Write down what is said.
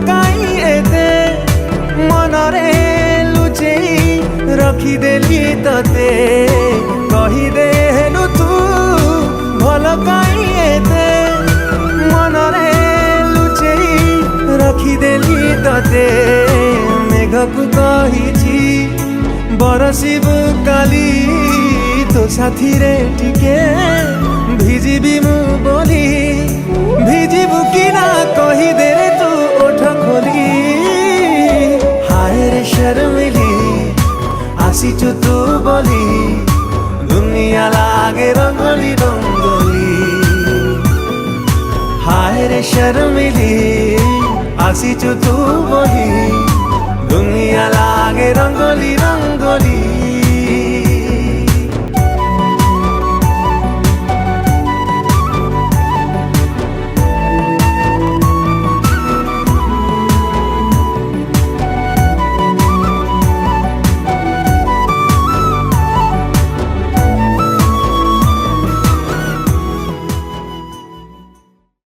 काई एते मनरे लुचेई रखिदेली तते कहिदेलु तू भल काई एते मनरे लुचेई रखिदेली तते मेघकु कहिछि बरसिबु काली तो साथी रे टिके भिजिबी मु बोली भिजिबु कि ना कहिदे रे तू ओठ खोली हाय रे शर्मिली आसिचु तू बोली दुनिया लागे रंगोली रंगोली हाय रे शर्मिली आसिचु तू बोली दुनिया लागे रंगोली रंगोली।